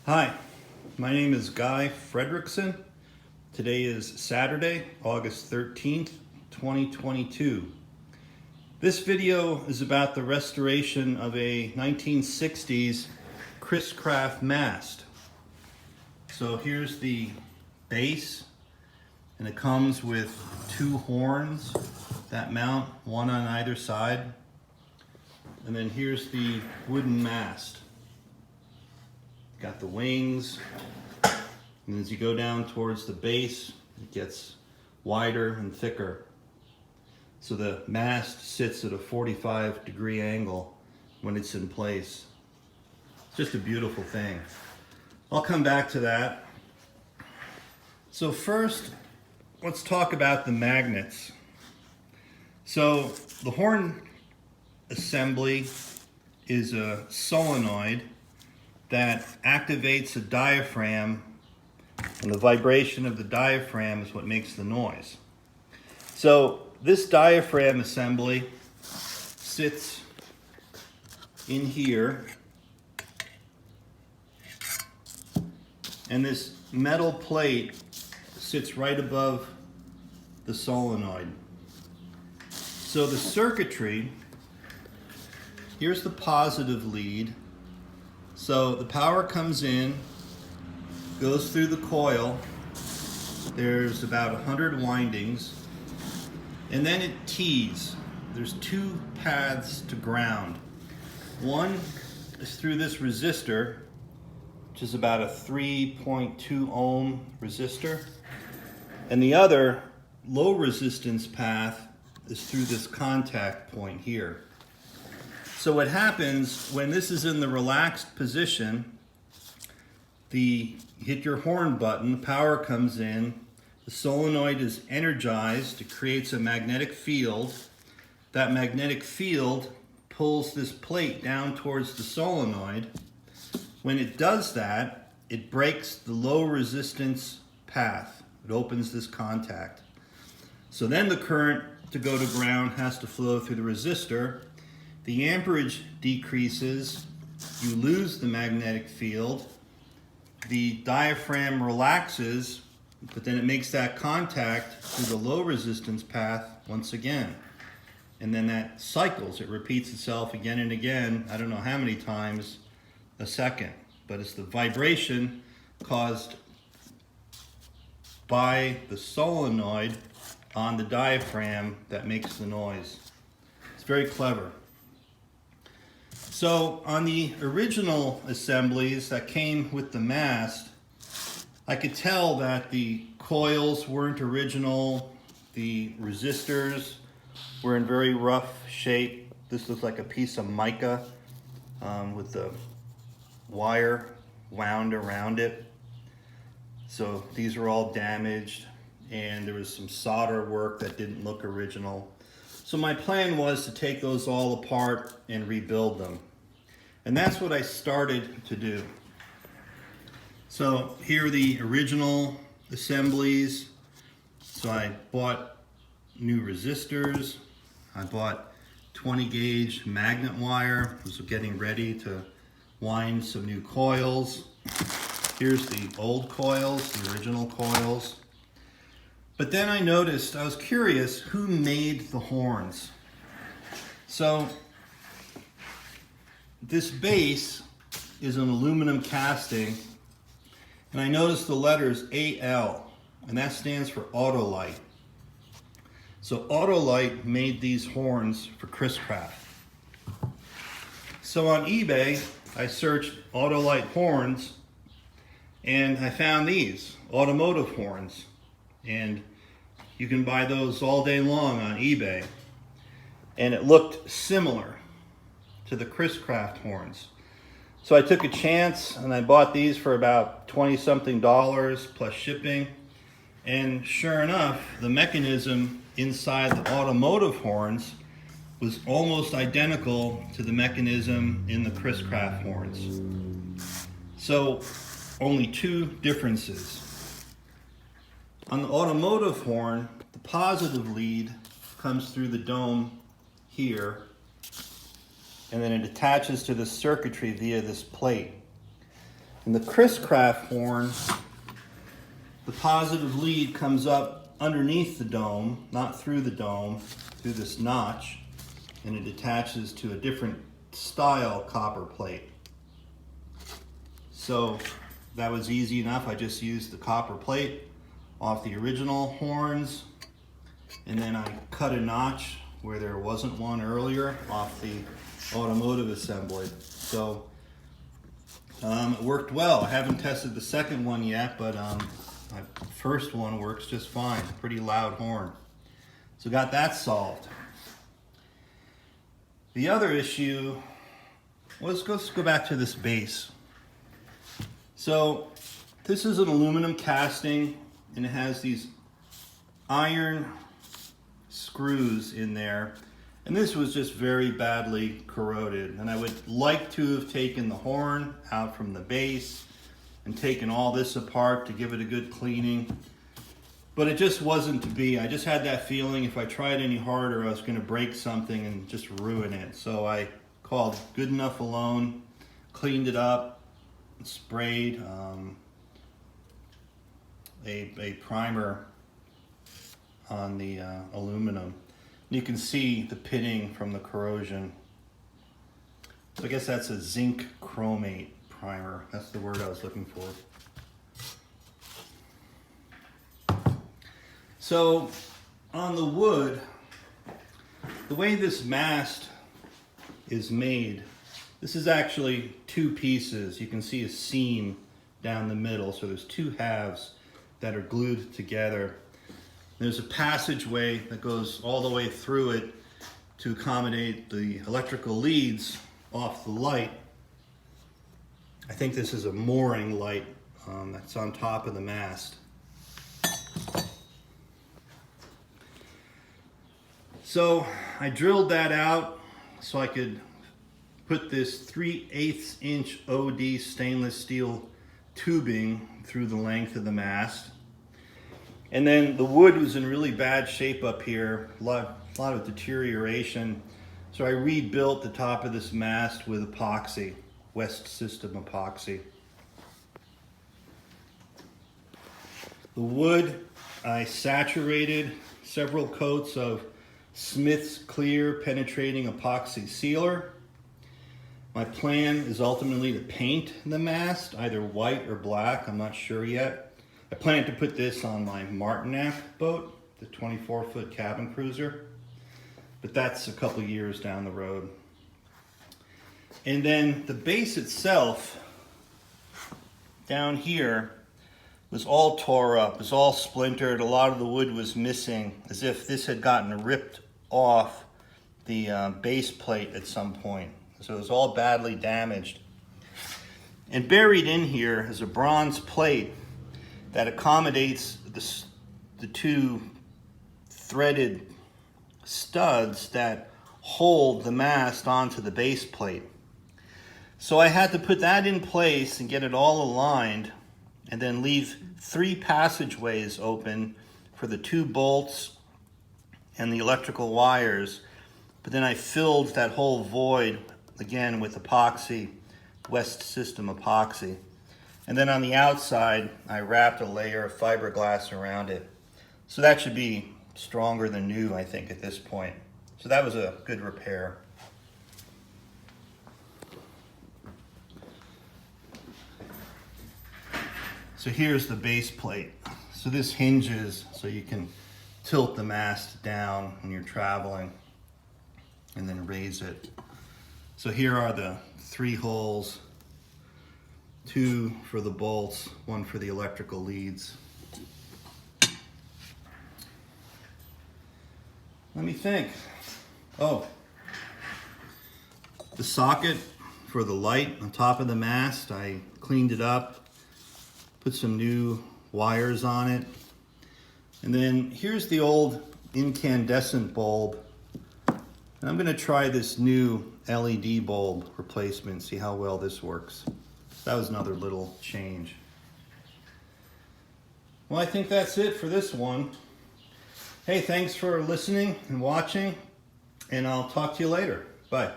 Hi, my name is Guy Fredrickson. Today is Saturday, August 13th, 2022. This video is about the restoration of a 1960s Chris-Craft mast. So here's the base, and it comes with two horns that mount, one on either side. And then here's the wooden mast. Got the wings, and as you go down towards the base, it gets wider and thicker. So the mast sits at a 45-degree angle when it's in place. It's just a beautiful thing. I'll come back to that. So first, let's talk about the magnets. So the horn assembly is a solenoid that activates a diaphragm, and the vibration of the diaphragm is what makes the noise. So this diaphragm assembly sits in here, and this metal plate sits right above the solenoid. So the circuitry, here's the positive lead. So the power comes in, goes through the coil. There's about 100 windings, and then it tees. There's two paths to ground. One is through this resistor, which is about a 3.2 ohm resistor, and the other low resistance path is through this contact point here. So what happens when this is in the relaxed position, you hit your horn button, the power comes in, the solenoid is energized, it creates a magnetic field. That magnetic field pulls this plate down towards the solenoid. When it does that, it breaks the low resistance path. It opens this contact. So then the current to go to ground has to flow through the resistor. The amperage decreases, you lose the magnetic field, the diaphragm relaxes, but then it makes that contact through the low resistance path once again. And then that cycles, it repeats itself again and again, I don't know how many times a second, but it's the vibration caused by the solenoid on the diaphragm that makes the noise. It's very clever. So on the original assemblies that came with the mast, I could tell that the coils weren't original, the resistors were in very rough shape. This looks like a piece of mica with the wire wound around it. So these are all damaged, and there was some solder work that didn't look original. So my plan was to take those all apart and rebuild them. And that's what I started to do. So here are the original assemblies. So I bought new resistors. I bought 20 gauge magnet wire. I was getting ready to wind some new coils. Here's the old coils, the original coils. But then I noticed, I was curious, who made the horns? So this base is an aluminum casting, and I noticed the letters AL, and that stands for AutoLite. So AutoLite made these horns for Chris-Craft. So on eBay, I searched AutoLite horns, and I found these, automotive horns. And you can buy those all day long on eBay. And it looked similar to the Chris-Craft horns. So I took a chance and I bought these for about 20-something plus shipping. And sure enough, the mechanism inside the automotive horns was almost identical to the mechanism in the Chris-Craft horns. So only two differences. On the automotive horn, the positive lead comes through the dome here, and then it attaches to the circuitry via this plate. In the Chris Craft horn, the positive lead comes up underneath the dome, not through the dome, through this notch, and it attaches to a different style copper plate. So that was easy enough. I just used the copper plate off the original horns, and then I cut a notch where there wasn't one earlier off the automotive assembly. So it worked well. I haven't tested the second one yet, but my first one works just fine. Pretty loud horn. So got that solved. The other issue was, let's go back to this base. So this is an aluminum casting, and it has these iron screws in there, and this was just very badly corroded, and I would like to have taken the horn out from the base and taken all this apart to give it a good cleaning, but it just wasn't to be. I just had that feeling if I tried any harder I was going to break something and just ruin it. So I called Good Enough Alone, cleaned it up, sprayed a primer on the aluminum. You can see the pitting from the corrosion. So I guess that's a zinc chromate primer. That's the word I was looking for. So on the wood, the way this mast is made, this is actually two pieces. You can see a seam down the middle. So there's two halves that are glued together. There's a passageway that goes all the way through it to accommodate the electrical leads off the light. I think this is a mooring light that's on top of the mast. So I drilled that out so I could put this 3/8 inch OD stainless steel tubing through the length of the mast. And then the wood was in really bad shape up here, a lot of deterioration. So I rebuilt the top of this mast with epoxy, West System epoxy. The wood, I saturated several coats of Smith's Clear Penetrating Epoxy Sealer. My plan is ultimately to paint the mast, either white or black, I'm not sure yet. I plan to put this on my Martinak boat, the 24-foot cabin cruiser, but that's a couple years down the road. And then the base itself, down here, was all tore up, was all splintered. A lot of the wood was missing, as if this had gotten ripped off the base plate at some point. So it was all badly damaged. And buried in here is a bronze plate that accommodates the two threaded studs that hold the mast onto the base plate. So I had to put that in place and get it all aligned, and then leave 3 passageways open for the 2 bolts and the electrical wires. But then I filled that whole void again with epoxy, West System epoxy. And then on the outside, I wrapped a layer of fiberglass around it. So that should be stronger than new, I think, at this point. So that was a good repair. So here's the base plate. So this hinges so you can tilt the mast down when you're traveling and then raise it. So here are the 3 holes, 2 for the bolts, 1 for the electrical leads. Let me think. Oh, the socket for the light on top of the mast, I cleaned it up, put some new wires on it. And then here's the old incandescent bulb. And I'm gonna try this new LED bulb replacement, see how well this works. That was another little change. Well, I think that's it for this one. Hey, thanks for listening and watching, and I'll talk to you later. Bye.